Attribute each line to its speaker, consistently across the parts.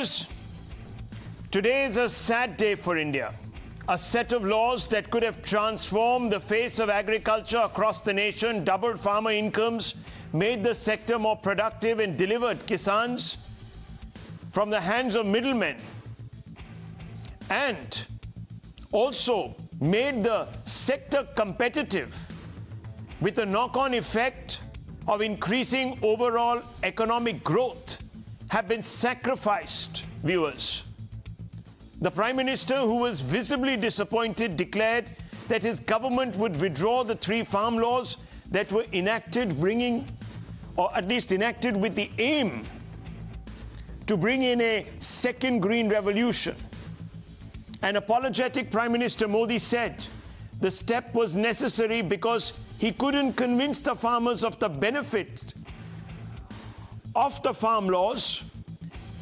Speaker 1: viewers, today is a sad day for India. A set of laws that could have transformed the face of agriculture across the nation, doubled farmer incomes, made the sector more productive and delivered Kisans from the hands of middlemen, and also made the sector competitive with the knock-on effect of increasing overall economic growth, have been sacrificed, viewers. The Prime Minister, who was visibly disappointed, declared that his government would withdraw the 3 farm laws that were enacted, or at least enacted with the aim to bring in a second green revolution. An apologetic Prime Minister Modi said the step was necessary because he couldn't convince the farmers of the benefit of the farm laws,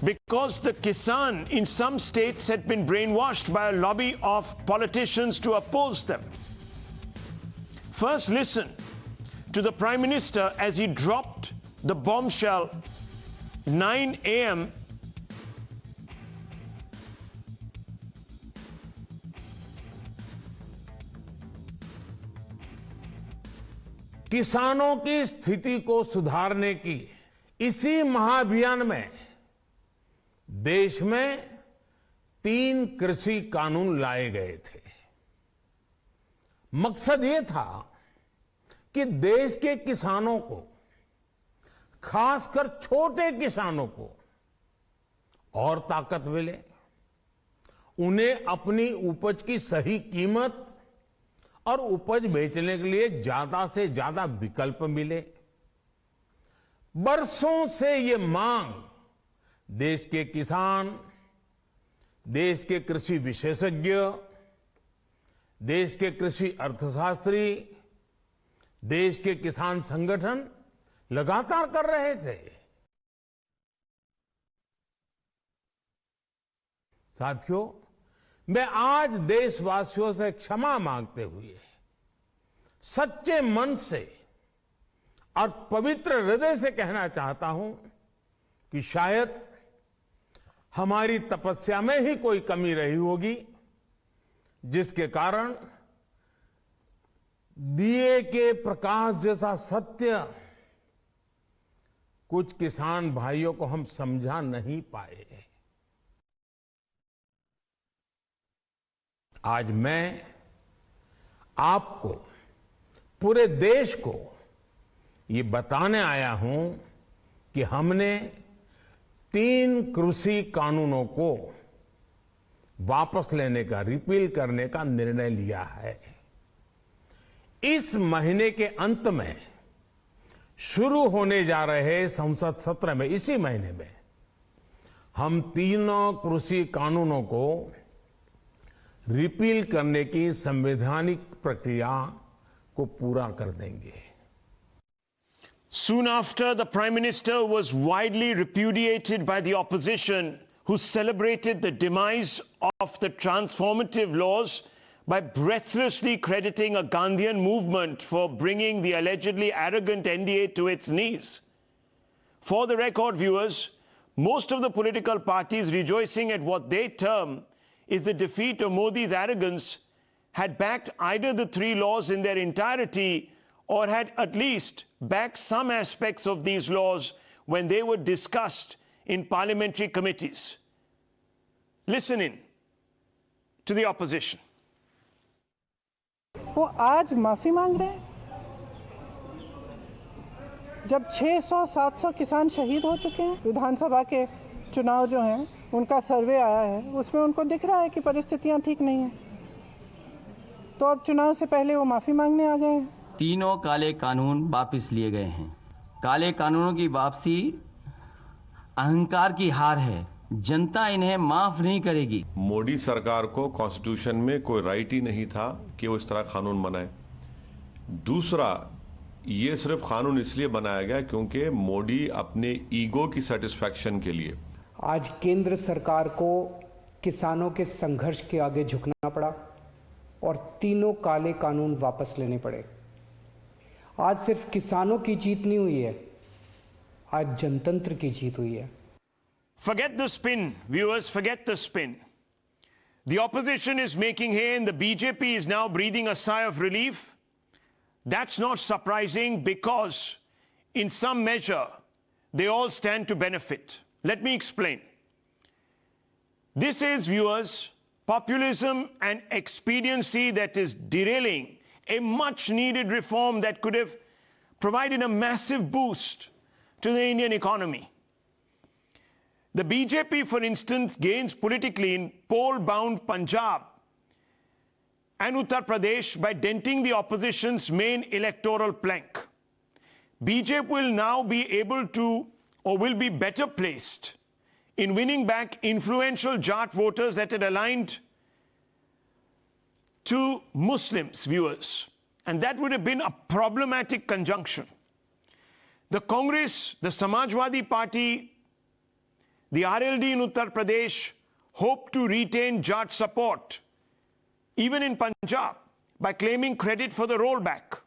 Speaker 1: because the Kisan in some states had been brainwashed by a lobby of politicians to oppose them. First, listen to the Prime Minister as he dropped the bombshell 9 a.m.
Speaker 2: किसानों की स्थिति को सुधारने की इसी महाअभियान में देश में 3 कृषि कानून लाए गए थे। मकसद ये था कि देश के किसानों को, खासकर छोटे किसानों को और ताकत मिले, उन्हें अपनी उपज की सही कीमत और उपज बेचने के लिए ज्यादा से ज्यादा विकल्प मिले। बरसों से ये मांग देश के किसान, देश के कृषि विशेषज्ञ, देश के कृषि अर्थशास्त्री, देश के किसान संगठन लगातार कर रहे थे। साथियों, मैं आज देशवासियों से क्षमा मांगते हुए सच्चे मन से और पवित्र हृदय से कहना चाहता हूं कि शायद हमारी तपस्या में ही कोई कमी रही होगी, जिसके कारण दिए के प्रकाश जैसा सत्य कुछ किसान भाइयों को हम समझा नहीं पाए। आज मैं आपको, पूरे देश को ये बताने आया हूं कि हमने 3 कृषि कानूनों को वापस लेने का, रिपील करने का निर्णय लिया है। इस महीने के अंत में शुरू होने जा रहे संसद सत्र में, इसी महीने में, हम 3 कृषि कानूनों को रिपील करने की संवैधानिक प्रक्रिया को पूरा कर देंगे।
Speaker 1: Soon after, the Prime Minister was widely repudiated by the opposition, who celebrated the demise of the transformative laws by breathlessly crediting a Gandhian movement for bringing the allegedly arrogant NDA to its knees. For the record, viewers, most of the political parties rejoicing at what they term is the defeat of Modi's arrogance had backed either the 3 laws in their entirety or had at least backed some aspects of these laws when they were discussed in parliamentary committees. Listen in to the opposition.
Speaker 3: वो आज माफी मांग रहे हैं जब 600-700 किसान शहीद हो चुके हैं। विधानसभा के चुनाव जो हैं, उनका सर्वे आया है, उसमें उनको दिख रहा है कि परिस्थितियां ठीक नहीं हैं, तो अब चुनाव से पहले वो माफी मांगने आ गए हैं।
Speaker 4: 3 काले कानून वापस लिए गए हैं। काले कानूनों की वापसी अहंकार की हार है। जनता इन्हें माफ नहीं करेगी।
Speaker 5: मोदी सरकार को कॉन्स्टिट्यूशन में कोई राइट ही नहीं था कि वो इस तरह कानून बनाए। दूसरा, ये सिर्फ कानून इसलिए बनाया गया क्योंकि मोदी अपने ईगो की सेटिस्फैक्शन के लिए
Speaker 6: आज केंद्र सरकार को किसानों के संघर्ष के आगे झुकना पड़ा और 3 काले कानून वापस लेने पड़े। आज सिर्फ किसानों की जीत नहीं हुई है, आज जनतंत्र की जीत हुई है।
Speaker 1: Forget the spin, viewers, forget the spin. The opposition is making hay and the BJP is now breathing a sigh of relief. That's not surprising because, in some measure, they all stand to benefit. Let me explain. This is, viewers, populism and expediency that is derailing a much-needed reform that could have provided a massive boost to the Indian economy. The BJP, for instance, gains politically in poll-bound Punjab and Uttar Pradesh by denting the opposition's main electoral plank. BJP will now be able to, or will be better placed, in winning back influential Jat voters that had aligned to Muslims, viewers. And that would have been a problematic conjunction. The Congress, the Samajwadi Party, the RLD in Uttar Pradesh hope to retain Jat support, even in Punjab, by claiming credit for the rollback.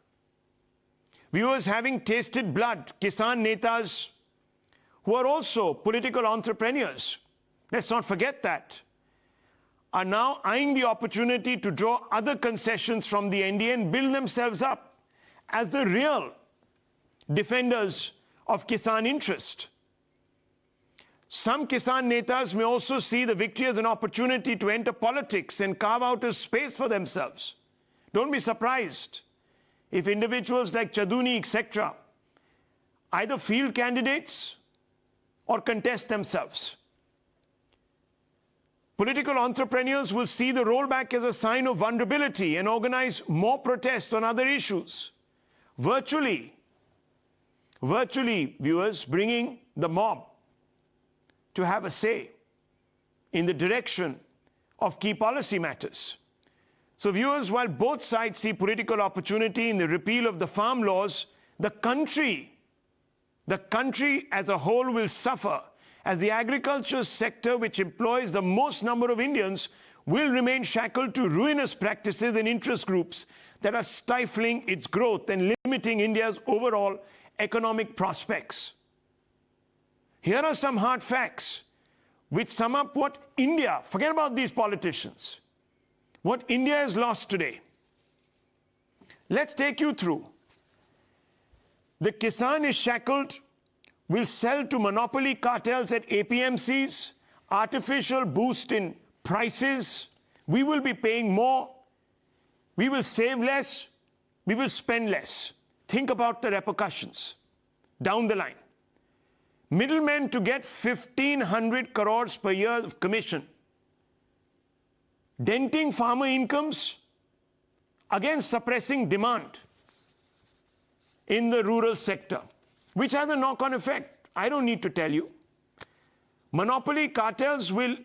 Speaker 1: Viewers, having tasted blood, Kisan Netas, who are also political entrepreneurs, let's not forget that, are now eyeing the opportunity to draw other concessions from the NDA and build themselves up as the real defenders of Kisan interest. Some Kisan Netas may also see the victory as an opportunity to enter politics and carve out a space for themselves. Don't be surprised if individuals like Chaduni, etc., either field candidates or contest themselves. Political entrepreneurs will see the rollback as a sign of vulnerability and organize more protests on other issues. Virtually, viewers, bringing the mob to have a say in the direction of key policy matters. So, viewers, while both sides see political opportunity in the repeal of the farm laws, the country as a whole will suffer, as the agriculture sector, which employs the most number of Indians, will remain shackled to ruinous practices and interest groups that are stifling its growth and limiting India's overall economic prospects. Here are some hard facts which sum up what India, forget about these politicians, what India has lost today. Let's take you through. The Kisan is shackled, will sell to monopoly cartels at APMCs, artificial boost in prices, we will be paying more, we will save less, we will spend less. Think about the repercussions down the line. Middlemen to get 1,500 crores per year of commission. Denting farmer incomes, again suppressing demand in the rural sector, which has a knock-on effect. I don't need to tell you. Monopoly cartels will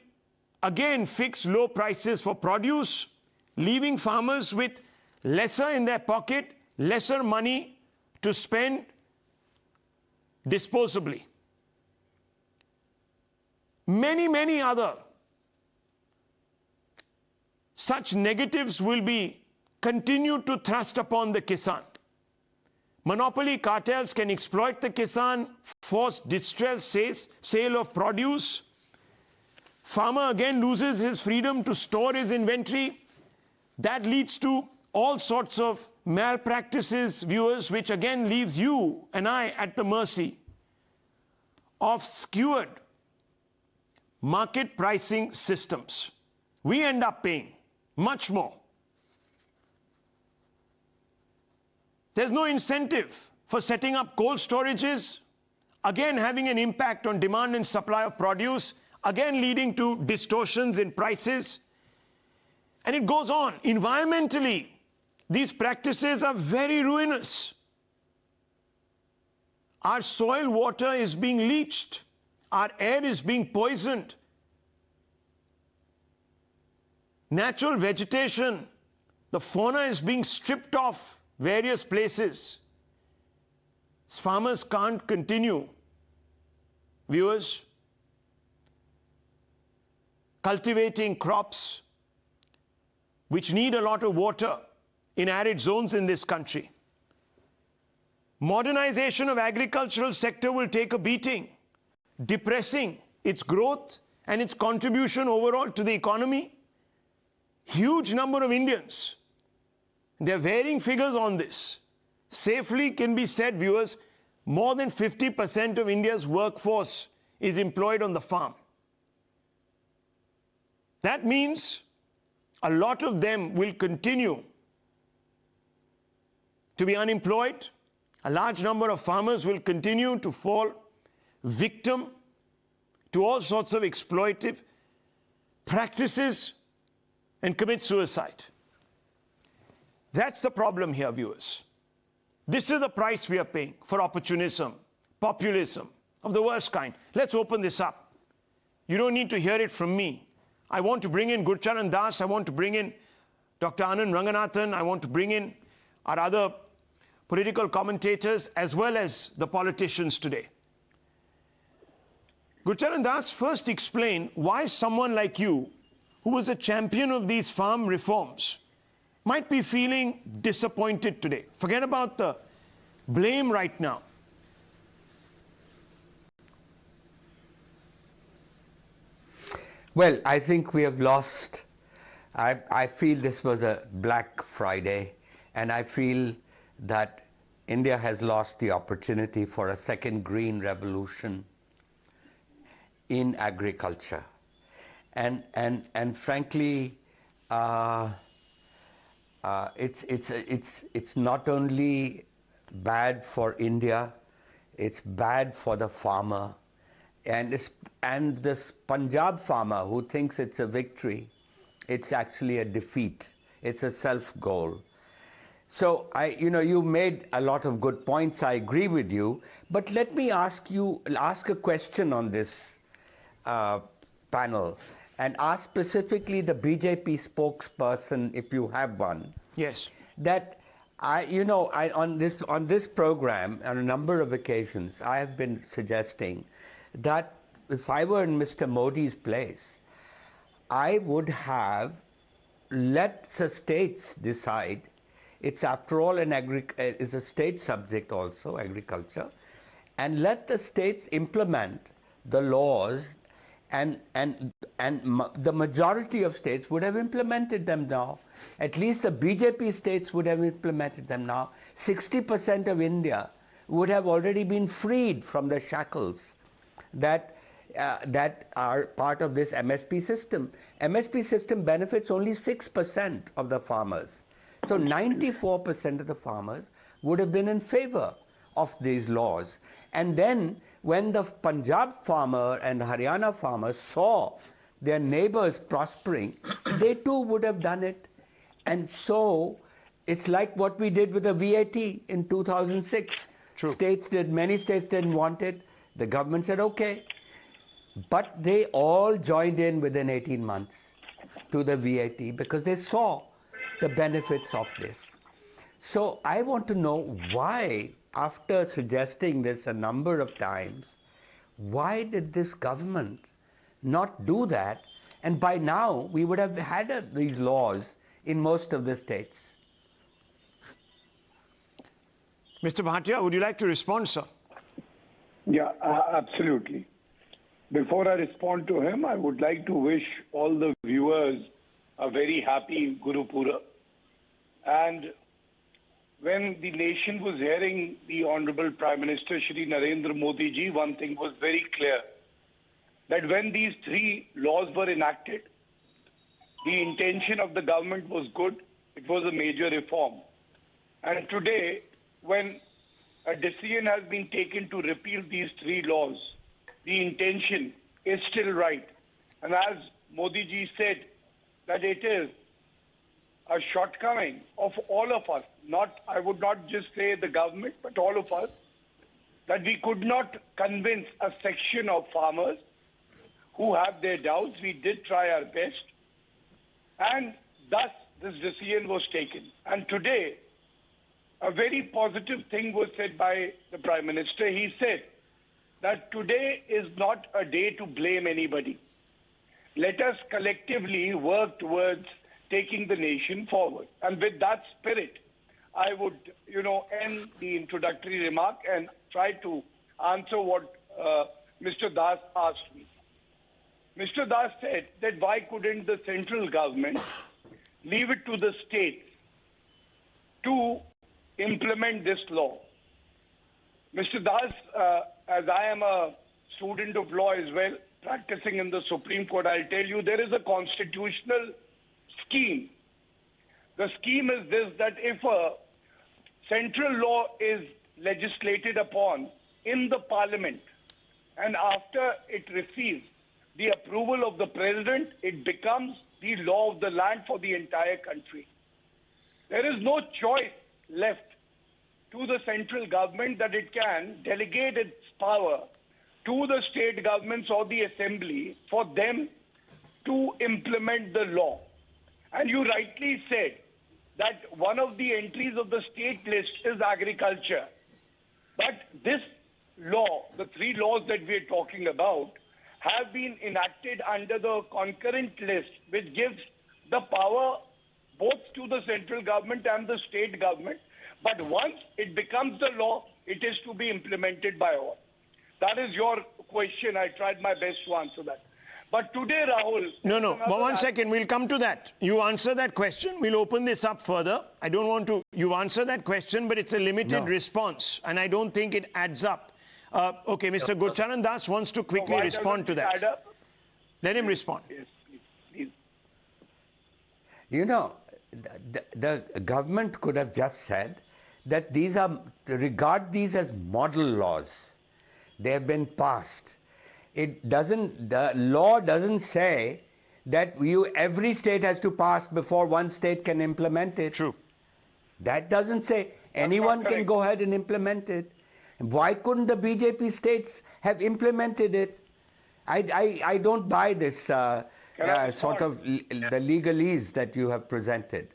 Speaker 1: again fix low prices for produce, leaving farmers with lesser in their pocket, lesser money to spend disposably. Many other such negatives will be continued to thrust upon the Kisan. Monopoly cartels can exploit the Kisan, force distressed sale of produce. Farmer again loses his freedom to store his inventory. That leads to all sorts of malpractices, viewers, which again leaves you and I at the mercy of skewed market pricing systems. We end up paying much more. There's no incentive for setting up cold storages, again having an impact on demand and supply of produce, again leading to distortions in prices. And it goes on. Environmentally, these practices are very ruinous. Our soil water is being leached. Our air is being poisoned. Natural vegetation, the fauna is being stripped off various places. Farmers can't continue, viewers, cultivating crops which need a lot of water in arid zones in this country. Modernization of agricultural sector will take a beating, depressing its growth and its contribution overall to the economy? Huge number of Indians. There are varying figures on this. Safely can be said, viewers, more than 50% of India's workforce is employed on the farm. That means a lot of them will continue to be unemployed. A large number of farmers will continue to fall victim to all sorts of exploitive practices and commit suicide. That's the problem here, viewers. This is the price we are paying for opportunism, populism of the worst kind. Let's open this up. You don't need to hear it from me. I want to bring in Gurcharan Das. I want to bring in Dr. Anand Ranganathan. I want to bring in our other political commentators as well as the politicians today. Gurcharan Das, first explain why someone like you, who was a champion of these farm reforms, might be feeling disappointed today. Forget about the blame right now.
Speaker 7: Well, I think we have lost. I feel this was a Black Friday, and I feel that India has lost the opportunity for a second green revolution in agriculture. And frankly, it's not only bad for India, it's bad for the farmer. And this Punjab farmer who thinks it's a victory, it's actually a defeat. It's a self-goal. So you made a lot of good points. I agree with you. But let me ask a question on this panel, and ask specifically the BJP spokesperson, if you have one.
Speaker 1: Yes.
Speaker 7: That on this program, on a number of occasions, I have been suggesting that if I were in Mr. Modi's place, I would have let the states decide. It's after all it's a state subject also, agriculture, and let the states implement the laws, and the majority of states would have implemented them now. At least the BJP states would have implemented them now. 60% of India would have already been freed from the shackles that are part of this MSP system. MSP system benefits only 6% of the farmers. So 94% of the farmers would have been in favor of these laws. And then when the Punjab farmer and the Haryana farmers saw their neighbors prospering, they too would have done it. And so it's like what we did with the VAT in 2006.
Speaker 1: True.
Speaker 7: Many states didn't want it. The government said, okay. But they all joined in within 18 months to the VAT because they saw the benefits of this. So I want to know why, after suggesting this a number of times, why did this government not do that? And by now, we would have had these laws in most of the states.
Speaker 1: Mr. Bhatia, would you like to respond, sir?
Speaker 8: Yeah, absolutely. Before I respond to him, I would like to wish all the viewers a very happy Guru Purab. And when the nation was hearing the Honorable Prime Minister Shri Narendra Modi ji, one thing was very clear, that when these three laws were enacted, the intention of the government was good. It was a major reform. And today, when a decision has been taken to repeal these three laws, the intention is still right. And as Modi ji said, that it is a shortcoming of all of us, I would not just say the government, but all of us, that we could not convince a section of farmers who have their doubts. We did try our best, and thus this decision was taken. And today, a very positive thing was said by the Prime Minister. He said that today is not a day to blame anybody. Let us collectively work towards taking the nation forward. And with that spirit, I would, end the introductory remark and try to answer what Mr. Das asked me. Mr. Das said that why couldn't the central government leave it to the states to implement this law? Mr. Das, as I am a student of law as well, practicing in the Supreme Court, I'll tell you there is a constitutional scheme. The scheme is this, that if a central law is legislated upon in the parliament and after it receives the approval of the president, it becomes the law of the land for the entire country. There is no choice left to the central government that it can delegate its power to the state governments or the assembly for them to implement the law. And you rightly said that one of the entries of the state list is agriculture. But this law, the three laws that we are talking about, have been enacted under the concurrent list, which gives the power both to the central government and the state government. But once it becomes the law, it is to be implemented by all. That is your question. I tried my best to answer that. But today, Rahul...
Speaker 1: No, one second. We'll come to that. You answer that question. We'll open this up further. I don't want to... You answer that question, but it's a limited response. And I don't think it adds up. Okay, Mr. Gurcharan Das wants to quickly respond to that. Let him respond.
Speaker 8: Yes, please.
Speaker 7: You know, the government could have just said that these are, regard these as model laws. They have been passed. It doesn't, the law doesn't say that every state has to pass before one state can implement it.
Speaker 1: True.
Speaker 7: That doesn't say anyone can go ahead and implement it. Why couldn't the BJP states have implemented it? I don't buy this sort of the legalese that you have presented.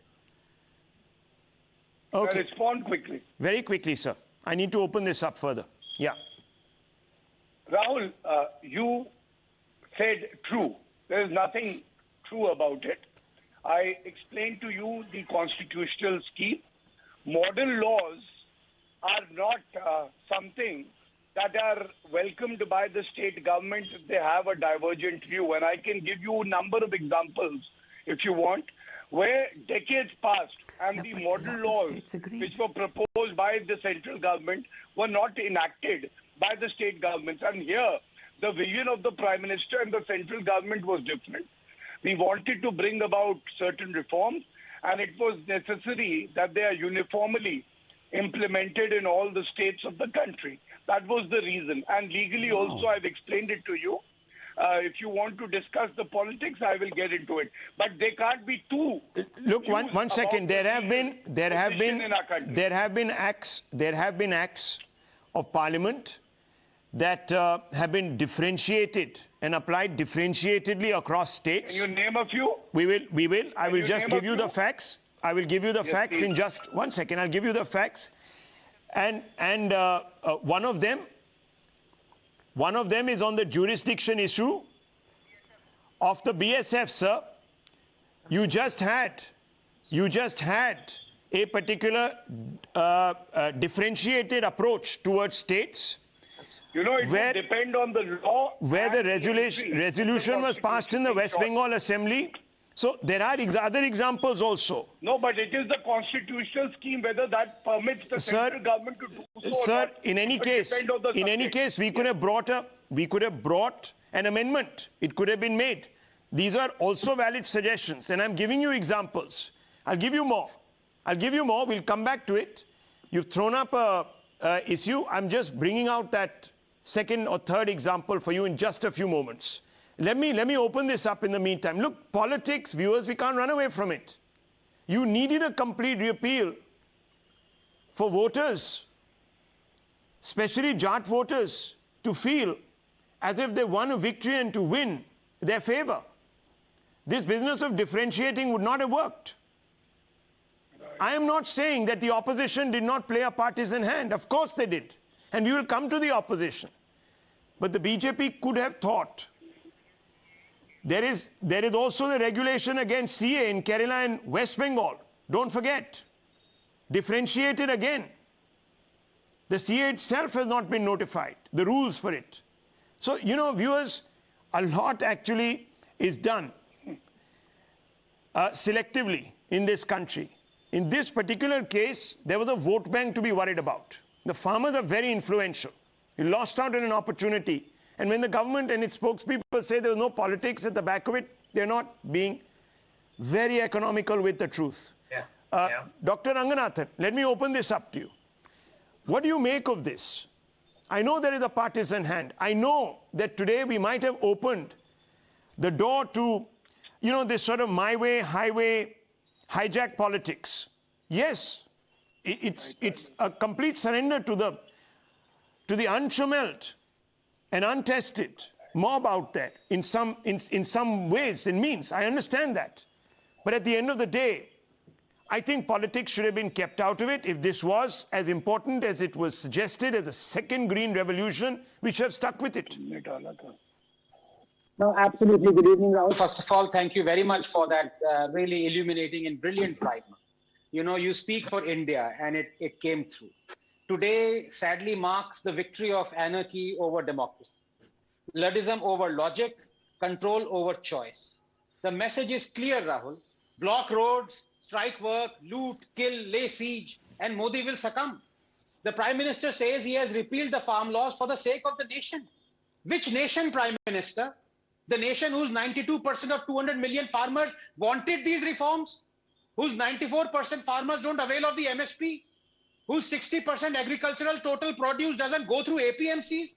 Speaker 1: Okay.
Speaker 8: Can I respond quickly?
Speaker 1: Very quickly, sir. I need to open this up further. Yeah.
Speaker 8: Rahul, you said true. There is nothing true about it. I explained to you the constitutional scheme. Model laws are not something that are welcomed by the state government if they have a divergent view. And I can give you a number of examples, if you want, where decades passed and the model laws which were proposed by the central government were not enacted by the state governments. And here, the vision of the Prime Minister and the central government was different. We wanted to bring about certain reforms, and it was necessary that they are uniformly implemented in all the states of the country. That was the reason. And legally also, I've explained it to you. If you want to discuss the politics, I will get into it. But they can't be two.
Speaker 1: Look, one second. There have been acts of Parliament that have been differentiated and applied differentiatedly across states.
Speaker 8: Can you name a few?
Speaker 1: We will. I will just give you the facts. I will give you the facts in just 1 second. I'll give you the facts. And one of them is on the jurisdiction issue of the BSF, sir. You just had a particular differentiated approach towards states.
Speaker 8: You know, it will depend on the law.
Speaker 1: Where the resolution was passed in the West Bengal Assembly. So there are other examples also.
Speaker 8: No, but it is the constitutional scheme whether that permits the central government to do so.
Speaker 1: Sir, in any case, we could have brought an amendment. It could have been made. These are also valid suggestions, and I'm giving you examples. I'll give you more. We'll come back to it. You've thrown up a issue. I'm just bringing out that second or third example for you in just a few moments. Let me open this up in the meantime. Look, politics, viewers, we can't run away from it. You needed a complete repeal for voters, especially Jat voters, to feel as if they won a victory and to win their favor. This business of differentiating would not have worked. I am not saying that the opposition did not play a partisan hand. Of course they did. And we will come to the opposition. But the BJP could have thought. There is also the regulation against CA in Kerala and West Bengal. Don't forget. Differentiated again. The CA itself has not been notified. The rules for it. So, you know, viewers, a lot actually is done selectively in this country. In this particular case, there was a vote bank to be worried about. The farmers are very influential. You lost out on an opportunity. And when the government and its spokespeople say there was no politics at the back of it, they're not being very economical with the truth. Dr. Ranganathan, let me open this up to you. What do you make of this? I know there is a partisan hand. I know that today we might have opened the door to, you know, this sort of my way, highway, hijack politics. Yes, it's a complete surrender to the untrammeled and untested mob out there in some ways and means. I understand that. But at the end of the day, I think politics should have been kept out of it. If this was as important as it was suggested as a second green revolution, we should have stuck with it.
Speaker 9: No, absolutely. Good evening, Rahul. First of all, thank you very much for that really illuminating and brilliant primer. You know, you speak for India, and it came through. Today, sadly, marks the victory of anarchy over democracy, Luddism over logic, control over choice. The message is clear, Rahul. Block roads, strike work, loot, kill, lay siege, and Modi will succumb. The Prime Minister says he has repealed the farm laws for the sake of the nation. Which nation, Prime Minister? The nation whose 92% of 200 million farmers wanted these reforms? Whose 94% farmers don't avail of the MSP? Whose 60% agricultural total produce doesn't go through APMCs?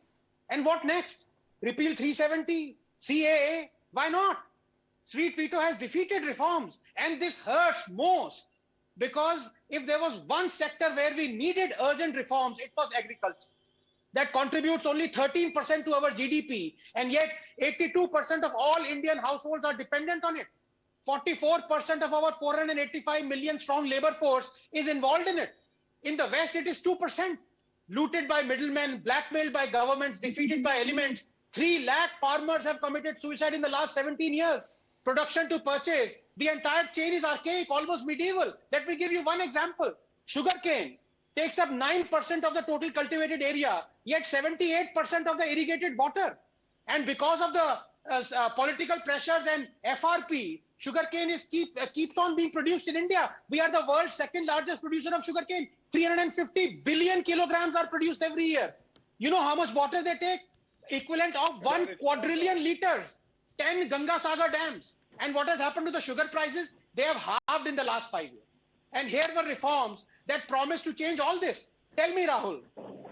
Speaker 9: And what next? Repeal 370? CAA? Why not? Street veto has defeated reforms, and this hurts most because if there was one sector where we needed urgent reforms, it was agriculture. That contributes only 13% to our GDP, and yet 82% of all Indian households are dependent on it. 44% of our 485 million strong labor force is involved in it. In the West, it is 2%. Looted by middlemen, blackmailed by governments, defeated by elements. 3 lakh farmers have committed suicide in the last 17 years. Production to purchase. The entire chain is archaic, almost medieval. Let me give you one example. Sugarcane takes up 9% of the total cultivated area, yet 78% of the irrigated water. And because of the political pressures and FRP, sugarcane keeps on being produced in India. We are the world's second largest producer of sugarcane. 350 billion kilograms are produced every year. You know how much water they take? Equivalent of 1 quadrillion liters. 10 Ganga Sagar dams. And what has happened to the sugar prices? They have halved in the last 5 years. And here were reforms that promised to change all this. Tell me, Rahul,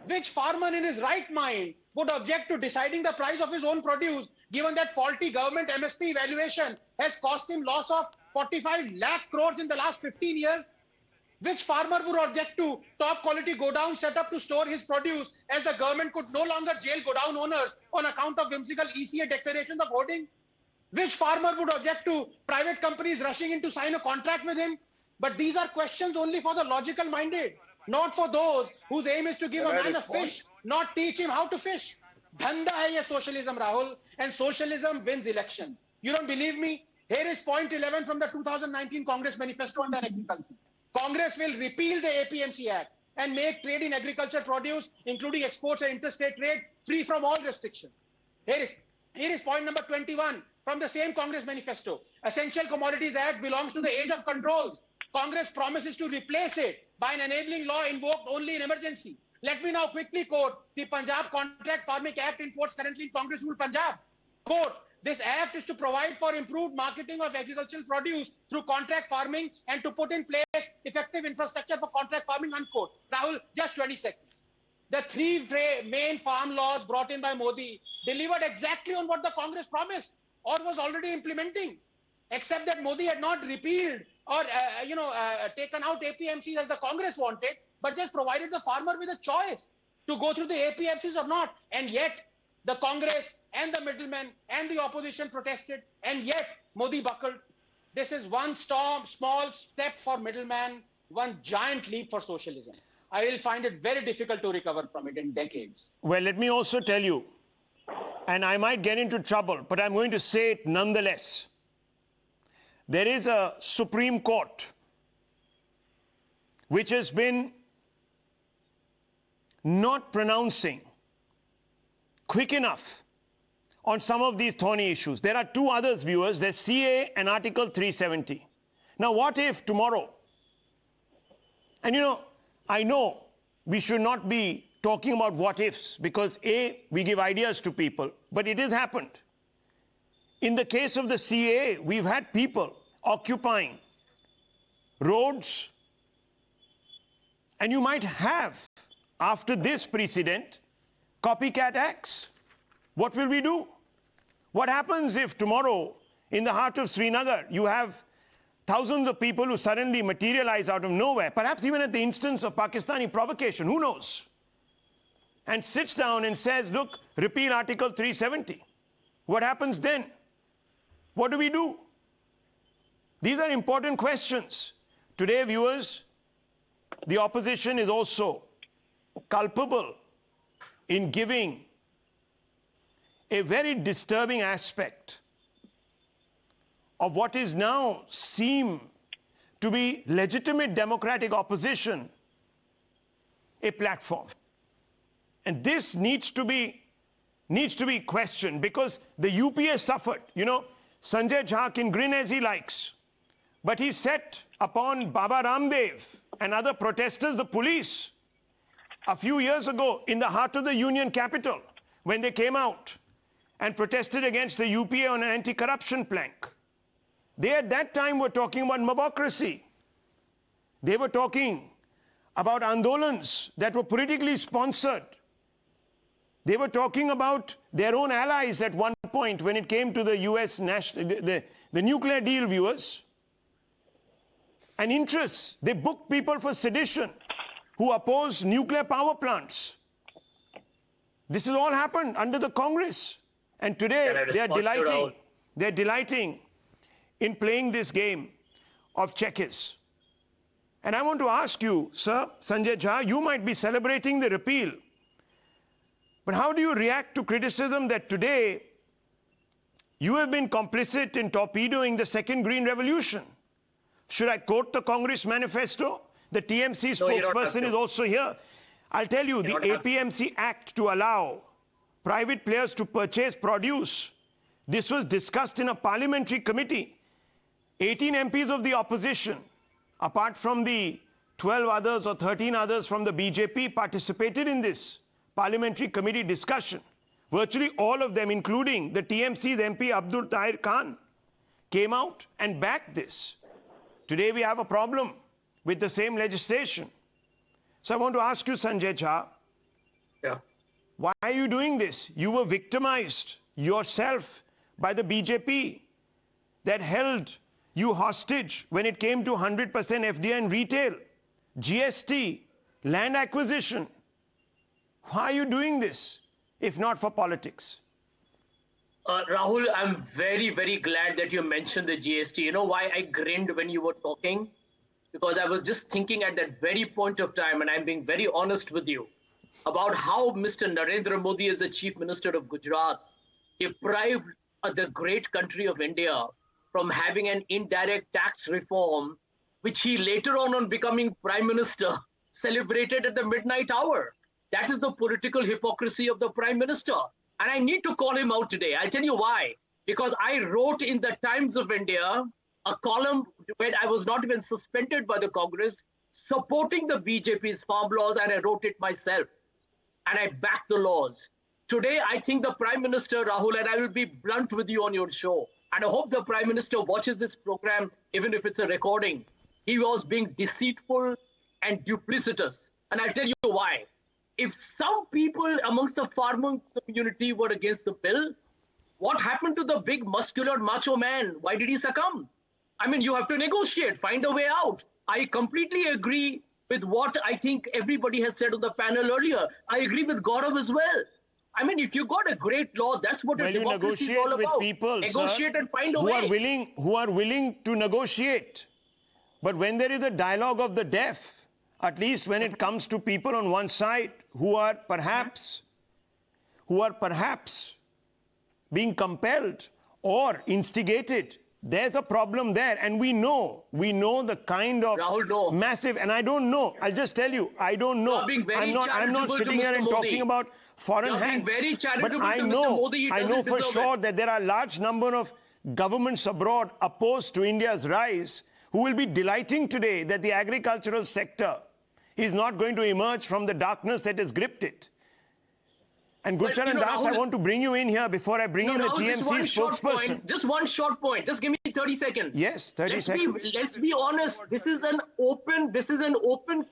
Speaker 9: which farmer in his right mind would object to deciding the price of his own produce, given that faulty government MSP evaluation has cost him loss of 45 lakh crores in the last 15 years? Which farmer would object to top quality godown set up to store his produce, as the government could no longer jail godown owners on account of whimsical ECA declarations of hoarding? Which farmer would object to private companies rushing in to sign a contract with him? But these are questions only for the logical minded, not for those whose aim is to give a man a fish, not teach him how to fish. Dhanda hai ye socialism, Rahul, and socialism wins elections. You don't believe me? Here is point 11 from the 2019 Congress Manifesto on agriculture. Congress will repeal the APMC Act and make trade in agriculture produce, including exports and interstate trade, free from all restrictions. Here is point number 21 from the same Congress Manifesto. Essential Commodities Act belongs to the age of controls. Congress promises to replace it by an enabling law invoked only in emergency. Let me now quickly quote the Punjab Contract Farming Act in force currently in Congress ruled Punjab. Quote, this act is to provide for improved marketing of agricultural produce through contract farming and to put in place effective infrastructure for contract farming, unquote. Rahul, just 20 seconds. The 3 main farm laws brought in by Modi delivered exactly on what the Congress promised or was already implementing, except that Modi had not repealed or taken out APMCs as the Congress wanted, but just provided the farmer with a choice to go through the APMCs or not. And yet the Congress and the middlemen and the opposition protested, and yet Modi buckled. This is one small step for middleman, one giant leap for socialism. I will find it very difficult to recover from it in decades.
Speaker 1: Well, let me also tell you, and I might get into trouble, but I'm going to say it nonetheless. There is a Supreme Court which has been not pronouncing quick enough on some of these thorny issues. There are two others, viewers. There's CA and Article 370. Now, what if tomorrow, and I know we should not be talking about what ifs, because A, we give ideas to people, but it has happened. In the case of the CAA, we've had people occupying roads, and you might have, after this precedent, copycat acts. What will we do? What happens if tomorrow, in the heart of Srinagar, you have thousands of people who suddenly materialize out of nowhere, perhaps even at the instance of Pakistani provocation, who knows, and sits down and says, look, repeal Article 370. What happens then? What do we do? These are important questions. Today, viewers, the opposition is also culpable in giving a very disturbing aspect of what is now seem to be legitimate democratic opposition a platform. And this needs to be questioned, because the UPA suffered. Sanjay Jha can grin as he likes, but he set upon Baba Ramdev and other protesters, the police, a few years ago in the heart of the union capital, when they came out and protested against the UPA on an anti-corruption plank. They at that time were talking about mobocracy. They were talking about andolans that were politically sponsored. They were talking about their own allies at one point when it came to the US the nuclear deal, viewers. And interests. They booked people for sedition who oppose nuclear power plants. This has all happened under the Congress. And today they're delighting in playing this game of checkers. And I want to ask you, sir, Sanjay Jha, you might be celebrating the repeal. But how do you react to criticism that today you have been complicit in torpedoing the second Green Revolution? Should I quote the Congress manifesto? The TMC spokesperson is also here. I'll tell you, the APMC Act to allow private players to purchase produce, this was discussed in a parliamentary committee. 18 MPs of the opposition, apart from the 12 others or 13 others from the BJP, participated in this parliamentary committee discussion. Virtually all of them, including the TMC's MP Abdul Tahir Khan, came out and backed this. Today we have a problem with the same legislation. So I want to ask you, Sanjay Jha, why are you doing this? You were victimized yourself by the BJP that held you hostage when it came to 100% FDI in retail, GST, land acquisition. Why are you doing this, if not for politics?
Speaker 10: Rahul, I'm very, very glad that you mentioned the GST. You know why I grinned when you were talking? Because I was just thinking at that very point of time, and I'm being very honest with you, about how Mr. Narendra Modi, as the Chief Minister of Gujarat, deprived the great country of India from having an indirect tax reform, which he later on becoming Prime Minister, celebrated at the midnight hour. That is the political hypocrisy of the Prime Minister. And I need to call him out today. I'll tell you why. Because I wrote in the Times of India a column when I was not even suspended by the Congress, supporting the BJP's farm laws, and I wrote it myself. And I backed the laws. Today, I think the Prime Minister, Rahul, and I will be blunt with you on your show, and I hope the Prime Minister watches this program, even if it's a recording. He was being deceitful and duplicitous. And I'll tell you why. If some people amongst the farming community were against the bill, what happened to the big muscular macho man? Why did he succumb? I mean, you have to negotiate, find a way out. I completely agree with what I think everybody has said on the panel earlier. I agree with Gaurav as well. I mean, if you got a great law, that's what a democracy is all about.
Speaker 1: People,
Speaker 10: negotiate, sir, and find a
Speaker 1: way.
Speaker 10: Way.
Speaker 1: Who are willing to negotiate. But when there is a dialogue of the deaf, at least when it comes to people on one side who are perhaps being compelled or instigated There's a problem there, and we know the kind of
Speaker 10: Rahul, no.
Speaker 1: massive, and I don't know. I'll just tell you, I don't know.
Speaker 10: You're being very
Speaker 1: I'm not
Speaker 10: charitable to
Speaker 1: sitting here
Speaker 10: Mr.
Speaker 1: and
Speaker 10: Modi.
Speaker 1: talking about foreign
Speaker 10: You're being
Speaker 1: hands.
Speaker 10: very
Speaker 1: But
Speaker 10: charitable
Speaker 1: I
Speaker 10: to Mr.
Speaker 1: know,
Speaker 10: Modi. He
Speaker 1: I know
Speaker 10: doesn't
Speaker 1: for
Speaker 10: deserve
Speaker 1: sure
Speaker 10: it.
Speaker 1: that there are a large number of governments abroad opposed to India's rise who will be delighting today that the agricultural sector is not going to emerge from the darkness that has gripped it. And Gurcharan Das, I want to bring you in here before I bring in the TMC spokesperson.
Speaker 10: Just one short point. Just give me 30 seconds.
Speaker 1: Yes, 30 seconds.
Speaker 10: Let's be honest. This is an open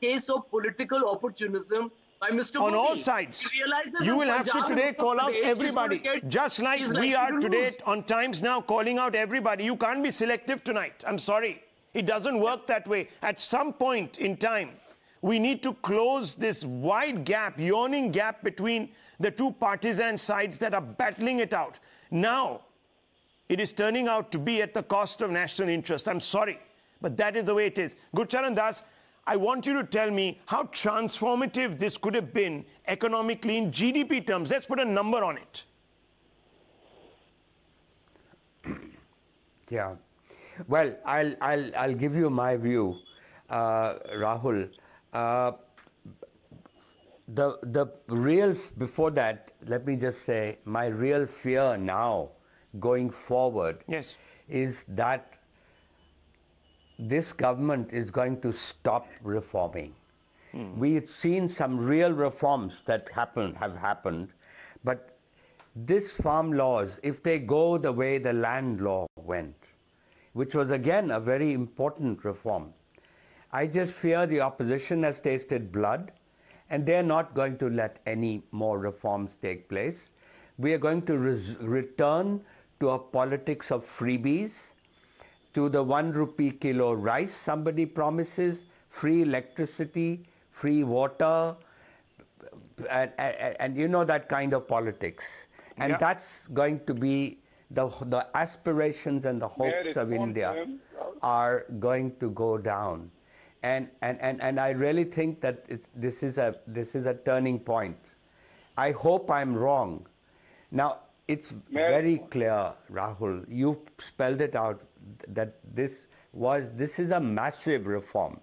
Speaker 10: case of political opportunism by Mr.
Speaker 1: On
Speaker 10: Modi.
Speaker 1: all sides.
Speaker 10: He realizes
Speaker 1: You
Speaker 10: in
Speaker 1: will have to
Speaker 10: Punjab,
Speaker 1: today
Speaker 10: Uttar
Speaker 1: call out
Speaker 10: Pradesh, he's
Speaker 1: everybody.
Speaker 10: going to get-
Speaker 1: Just like
Speaker 10: he's
Speaker 1: we
Speaker 10: likely
Speaker 1: are
Speaker 10: to
Speaker 1: today
Speaker 10: lose.
Speaker 1: on Times Now calling out everybody. You can't be selective tonight. I'm sorry. It doesn't work that way. At some point in time, we need to close this wide gap, yawning gap between the two partisan sides that are battling it out. Now, it is turning out to be at the cost of national interest. I'm sorry, but that is the way it is. Gurcharan Das, I want you to tell me how transformative this could have been economically in GDP terms. Let's put a number on it.
Speaker 7: Yeah. Well, I'll give you my view, Rahul. The real, before that, let me just say, my real fear now going forward is that this government is going to stop reforming. We've seen some real reforms that have happened, but these farm laws, if they go the way the land law went, which was again a very important reform, I just fear the opposition has tasted blood, and they're not going to let any more reforms take place. We are going to return to a politics of freebies, to the 1 rupee kilo rice somebody promises, free electricity, free water, and you know that kind of politics. And that's going to be the aspirations and the hopes of India are going to go down. And I really think that this is a turning point. I hope I'm wrong. Now, it's very clear, Rahul, you spelled it out, that this is a massive reform.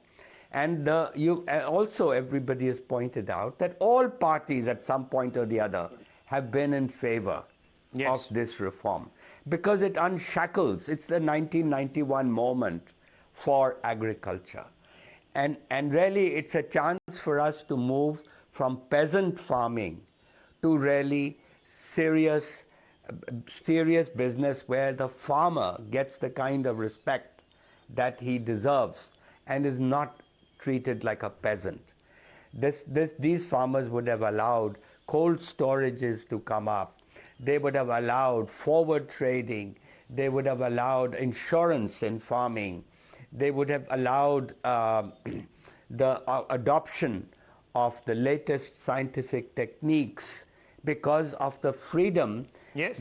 Speaker 7: And also everybody has pointed out that all parties at some point or the other have been in favor of this reform, because it unshackles. It's the 1991 moment for agriculture. And really it's a chance for us to move from peasant farming to really serious business where the farmer gets the kind of respect that he deserves and is not treated like a peasant. These farmers would have allowed cold storages to come up. They would have allowed forward trading. They would have allowed insurance in farming. They would have allowed the adoption of the latest scientific techniques, because of the freedom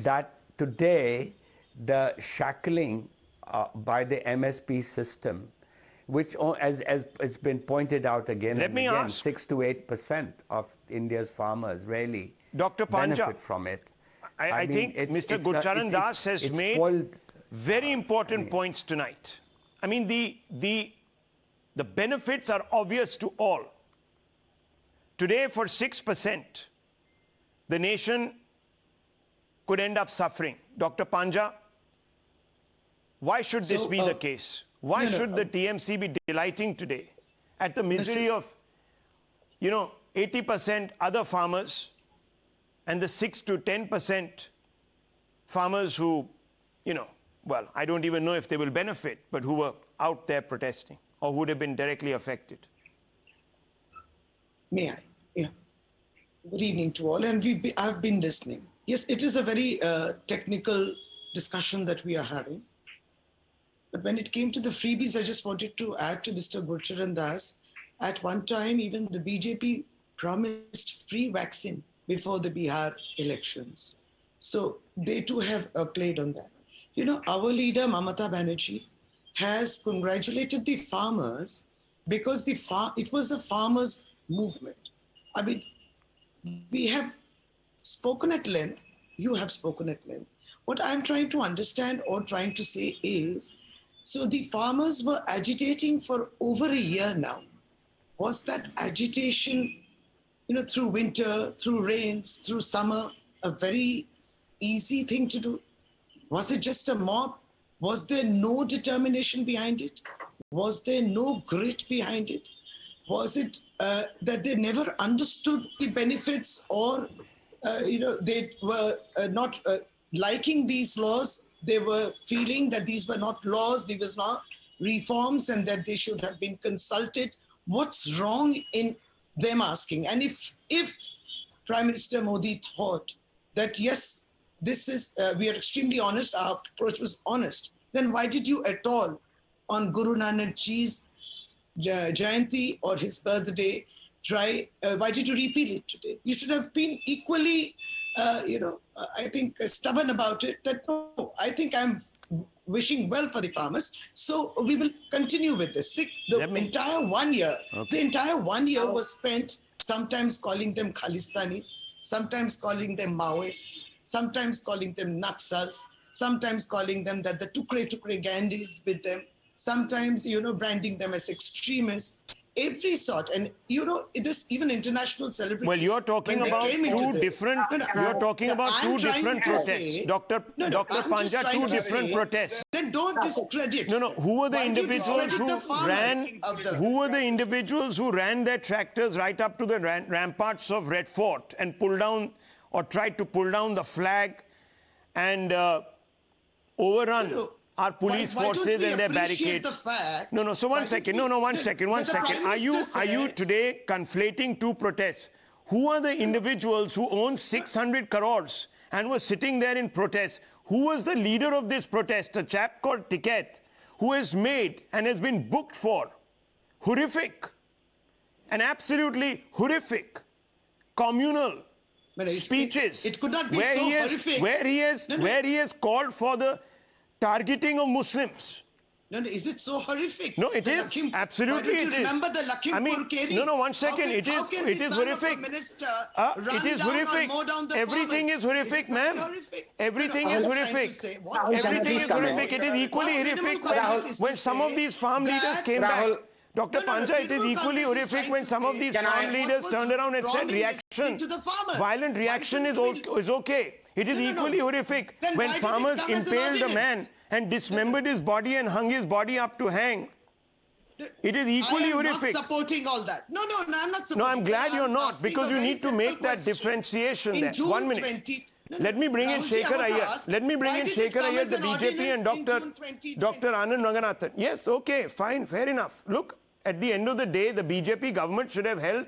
Speaker 7: that today the shackling by the MSP system, which, as it's been pointed out again and again, 6 to 8% of India's farmers really benefit from it.
Speaker 1: I think Mr. Gurcharan Das has made very important points tonight. I mean, the benefits are obvious to all. Today, for 6%, the nation could end up suffering. Dr. Panja, why should this be the case? Why should the TMC be delighting today at the misery of, 80% other farmers and the 6 to 10% farmers who, well, I don't even know if they will benefit, but who were out there protesting or would have been directly affected?
Speaker 11: May I? Yeah. Good evening to all, and I've been listening. Yes, it is a very technical discussion that we are having. But when it came to the freebies, I just wanted to add to Mr. Gurcharan Das. At one time, even the BJP promised free vaccine before the Bihar elections. So they too have played on that. Our leader, Mamata Banerjee, has congratulated the farmers because it was the farmers' movement. I mean, we have spoken at length, you have spoken at length, What I'm trying to understand or trying to say is, so the farmers were agitating for over a year now. Was that agitation, through winter, through rains, through summer, a very easy thing to do? Was it just a mob? Was there no determination behind it? Was there no grit behind it? Was it that they never understood the benefits, or they were not liking these laws? They were feeling that these were not laws, these were not reforms, and that they should have been consulted. What's wrong in them asking? And if Prime Minister Modi thought that yes, this is we are extremely honest, our approach was honest, then why did you at all on Guru Nanak Ji's Jayanti or his birthday why did you repeal it today? You should have been equally I think stubborn about it, that no, I think I'm wishing well for the farmers, so we will continue with this. The entire 1 year, the entire 1 year was spent sometimes calling them Khalistanis, sometimes calling them Maoists, sometimes calling them Naxals, sometimes calling them that the Tukre gang is with them, sometimes, branding them as extremists, every sort. And, it is even international celebrities.
Speaker 1: Well, you're talking about two different, you're talking about two different protests. Dr. Panja, two different protests.
Speaker 11: Then don't discredit.
Speaker 1: Who were the individuals who ran their tractors right up to the ramparts of Red Fort and pulled down or tried to pull down the flag and overrun our police forces and their barricades? So one second. Are you today conflating two protests? Who are the individuals who own 600 crores and were sitting there in protest? Who was the leader of this protest? A chap called Ticket, who has made and has been booked for horrific and absolutely horrific communal speeches.
Speaker 11: It could not be so horrific.
Speaker 1: Where he has called for the targeting of Muslims.
Speaker 11: Is it so horrific?
Speaker 1: No, it is. Absolutely, it is.
Speaker 11: Remember the Lakhimpur case?
Speaker 1: One second. It is horrific. It is horrific. Everything is horrific, ma'am. Everything is horrific. Everything is horrific. It is equally horrific when some of these farm leaders came back. Dr. Panja, it is equally horrific when some of these farm leaders turned around and said reaction. Violent reaction is okay. It is equally horrific when farmers impaled a man and dismembered his body and hung his body up to hang. It is equally horrific.
Speaker 11: I am not supporting all that. No, I'm not supporting.
Speaker 1: No, I'm glad you're not, because you need to make that differentiation there. 1 minute. Let me bring in Shekhar Iyer. Let me bring in Shekhar Iyer, the BJP, and Dr. Anand Ranganathan. Yes, okay, fine, fair enough. Look, at the end of the day, the BJP government should have held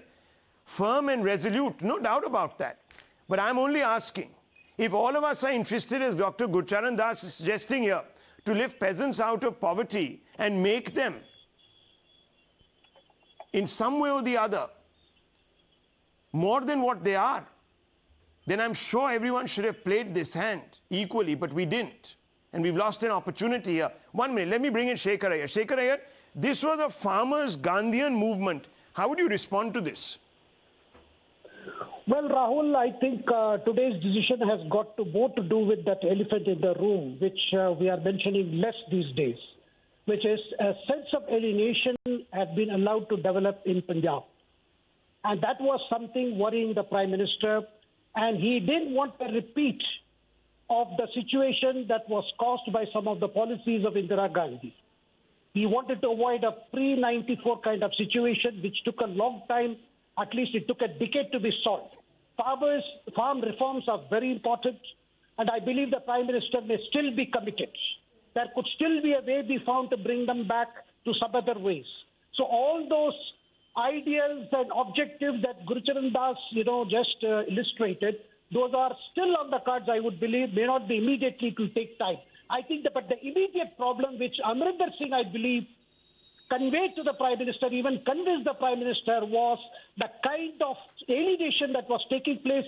Speaker 1: firm and resolute, no doubt about that. But I'm only asking, if all of us are interested, as Dr. Gurcharan Das is suggesting here, to lift peasants out of poverty and make them, in some way or the other, more than what they are, then I'm sure everyone should have played this hand equally, but we didn't. And we've lost an opportunity here. 1 minute, let me bring in Shekhar Iyer. Shekhar Iyer, this was a farmers' Gandhian movement. How would you respond to this?
Speaker 12: Well, Rahul, I think today's decision has got more to do with that elephant in the room, which we are mentioning less these days, which is a sense of alienation had been allowed to develop in Punjab. And that was something worrying the Prime Minister, and he didn't want a repeat of the situation that was caused by some of the policies of Indira Gandhi. He wanted to avoid a pre-94 kind of situation, which took a long time. At least it took a decade to be solved. Farm reforms are very important, and I believe the Prime Minister may still be committed. There could still be a way be found to bring them back to some other ways. So all those ideals and objectives that Gurcharan Das, just illustrated, those are still on the cards, I would believe, may not be immediately to take time. I think but the immediate problem, which Amrinder Singh, I believe, conveyed to the Prime Minister, even convinced the Prime Minister, was the kind of alienation that was taking place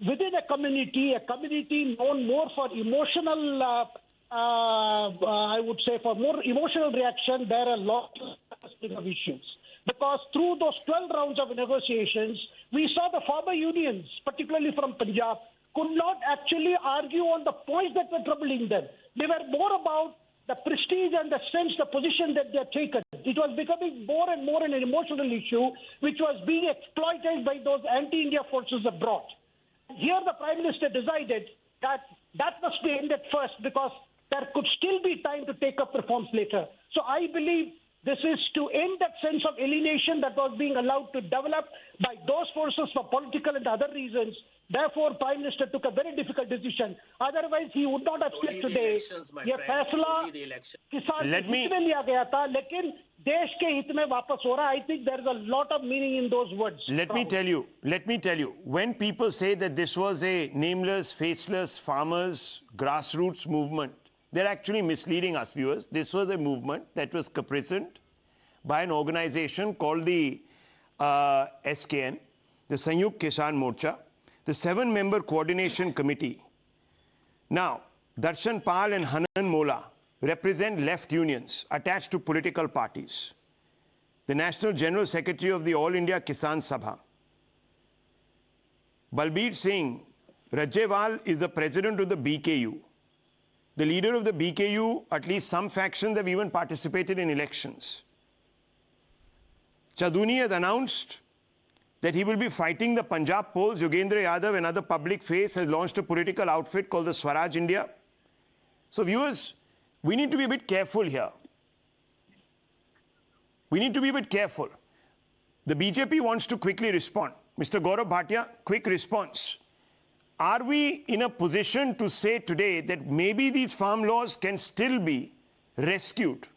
Speaker 12: within a community known more for emotional, I would say, for more emotional reaction. There are a lot of issues. Because through those 12 rounds of negotiations, we saw the farmer unions, particularly from Punjab, could not actually argue on the points that were troubling them. They were more about the prestige and the sense, the position that they had taken. It was becoming more and more an emotional issue, which was being exploited by those anti-India forces abroad. Here the Prime Minister decided that that must be ended first, because there could still be time to take up reforms later. So I believe this is to end that sense of alienation that was being allowed to develop by those forces for political and other reasons. Therefore, Prime Minister took a very difficult decision. Otherwise, he would not have said today, ये फैसला किसान के हित में लिया गया था, लेकिन देश के हित में वापस हो रहा है. I think there is a lot of meaning in those words.
Speaker 1: Let me tell you, when people say that this was a nameless, faceless farmers grassroots movement, they're actually misleading us, viewers. This was a movement that was caparisoned by an organization called the SKN, the Sanyukt Kisan Morcha, the 7-member coordination committee. Now, Darshan Pal and Hanan Mola represent left unions attached to political parties. The National General Secretary of the All India Kisan Sabha, Balbir Singh Rajewal, is the president of the BKU. The leader of the BKU, at least some factions have even participated in elections. Chaduni has announced that he will be fighting the Punjab polls. Yogendra Yadav, another public face, has launched a political outfit called the Swaraj India. So viewers, we need to be a bit careful here. We need to be a bit careful. The BJP wants to quickly respond. Mr. Gaurav Bhatia, quick response. Are we in a position to say today that maybe these farm laws can still be rescued?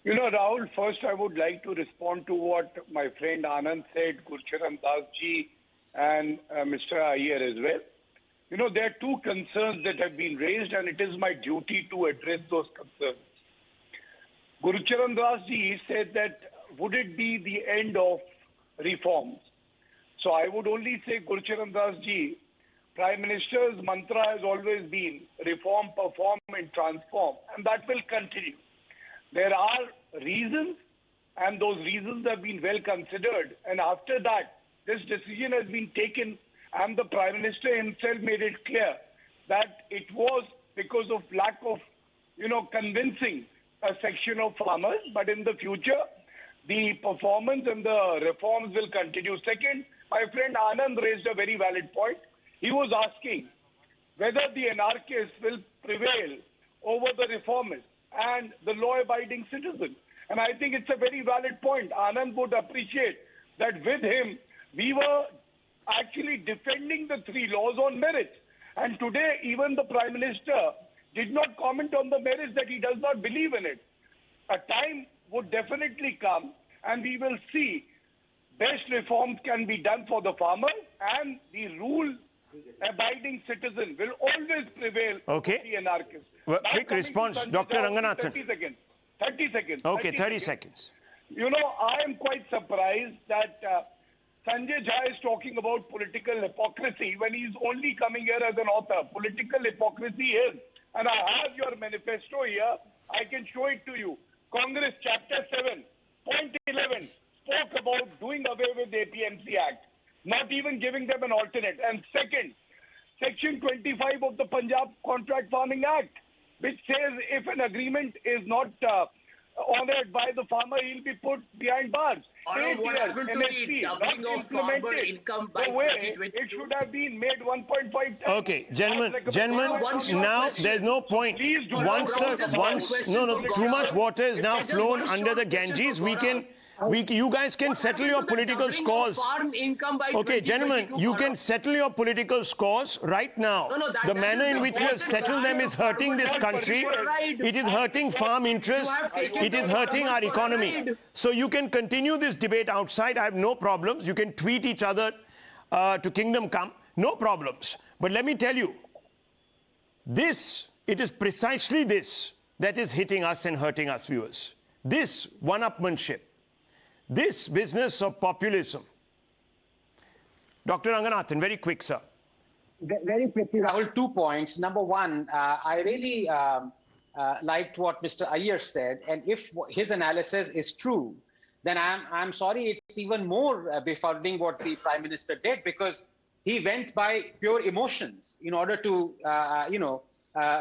Speaker 8: You know, Rahul, first I would like to respond to what my friend Anand said, Gurcharan Das ji and Mr. Iyer as well. You know, there are two concerns that have been raised, and it is my duty to address those concerns. Gurcharan Das ji said that would it be the end of reforms? So I would only say, Gurcharan Das ji, Prime Minister's mantra has always been reform, perform and transform, and that will continue. There are reasons, and those reasons have been well considered, and after that, this decision has been taken, and the Prime Minister himself made it clear that it was because of lack of, convincing a section of farmers, but in the future, the performance and the reforms will continue. Second, my friend Anand raised a very valid point. He was asking whether the anarchists will prevail over the reformists and the law-abiding citizen. And I think it's a very valid point. Anand would appreciate that with him, we were actually defending the three laws on merits. And today, even the Prime Minister did not comment on the merits, that he does not believe in it. A time would definitely come, and we will see best reforms can be done for the farmer, and the rule-abiding citizen will always prevail over the anarchists.
Speaker 1: Well, quick response, Dr. Ranganathan.
Speaker 8: 30 seconds. 30 seconds.
Speaker 1: Okay, 30 seconds.
Speaker 8: You know, I am quite surprised that Sanjay Jha is talking about political hypocrisy when he is only coming here as an author. Political hypocrisy is, and I have your manifesto here, I can show it to you. Congress Chapter 7, Point 11, spoke about doing away with the APMC Act, not even giving them an alternate. And second, Section 25 of the Punjab Contract Farming Act, which says if an agreement is not honored by the farmer, he'll be put behind bars.
Speaker 10: What happened to the doubling of farmer income by 2022?
Speaker 8: It should have been made 1.5 times.
Speaker 1: Okay, gentlemen, now there's no point. Too much water is now flown under the Ganges. You guys can settle your political scores. Okay, gentlemen, you can settle your political scores right now. The manner in which you have settled them is hurting this country. It is hurting farm interests. It is hurting our economy. So you can continue this debate outside. I have no problems. You can tweet each other to Kingdom Come. No problems. But let me tell you, it is precisely this that is hitting us and hurting us, viewers. This one-upmanship. This business of populism. Dr. Ranganathan, very quick, sir.
Speaker 9: Very quickly, Rahul, 2 points. Number one, I really liked what Mr. Iyer said, and if his analysis is true, then I'm sorry, it's even more befuddling what the Prime Minister did, because he went by pure emotions in order to,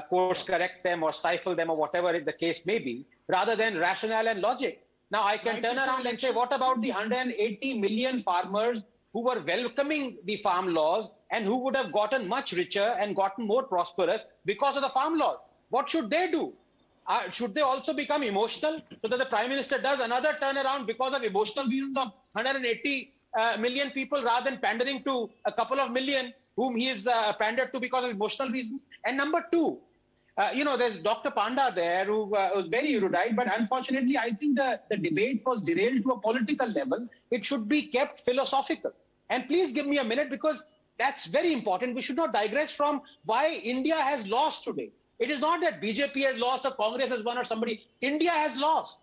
Speaker 9: course correct them or stifle them or whatever the case may be, rather than rationale and logic. Now, I can turn around and say, what about the 180 million farmers who were welcoming the farm laws and who would have gotten much richer and gotten more prosperous because of the farm laws? What should they do? Should they also become emotional so that the Prime Minister does another turnaround because of emotional views of 180 million people rather than pandering to a couple of million whom he is pandered to because of emotional reasons? And number two, there's Dr. Panda there who was very erudite, but unfortunately, I think the debate was derailed to a political level. It should be kept philosophical. And please give me a minute because that's very important. We should not digress from why India has lost today. It is not that BJP has lost or Congress has won or somebody. India has lost.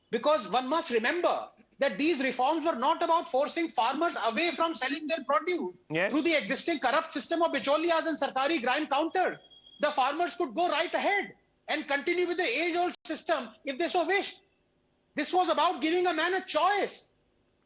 Speaker 9: Because one must remember that these reforms were not about forcing farmers away from selling their produce through the existing corrupt system of bicholias and sarkari grind counters. The farmers could go right ahead and continue with the age-old system if they so wished. This was about giving a man a choice.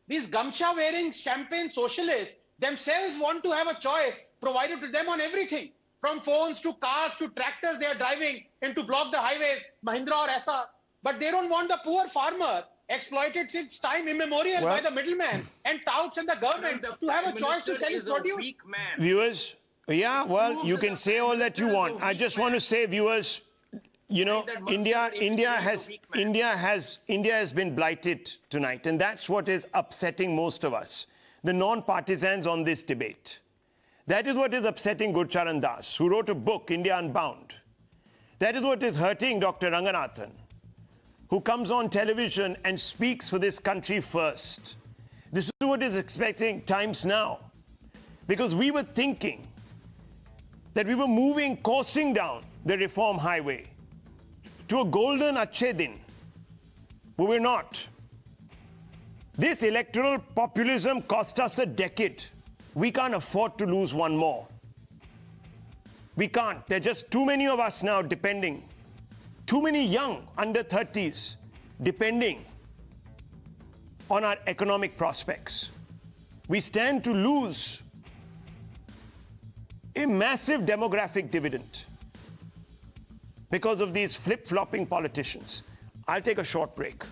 Speaker 9: These gamcha-wearing champagne socialists themselves want to have a choice provided to them on everything. From phones to cars to tractors they are driving in to block the highways, Mahindra or Esa. But they don't want the poor farmer exploited since time immemorial by the middleman and touts and the government to have a choice to sell his produce.
Speaker 1: Viewers, you can say all that you want. I just want to say, viewers, India has been blighted tonight, and that's what is upsetting most of us, the non-partisans on this debate. That is what is upsetting Gurcharan Das, who wrote a book, India Unbound. That is what is hurting Dr. Ranganathan, who comes on television and speaks for this country first. This is what is expecting Times Now. Because we were thinking that we were coursing down the reform highway to a golden Achhe Din, but we're not. This electoral populism cost us a decade. We can't afford to lose one more. We can't. There are just too many of us now depending. Too many young under 30s depending on our economic prospects. We stand to lose a massive demographic dividend because of these flip-flopping politicians. I'll take a short break.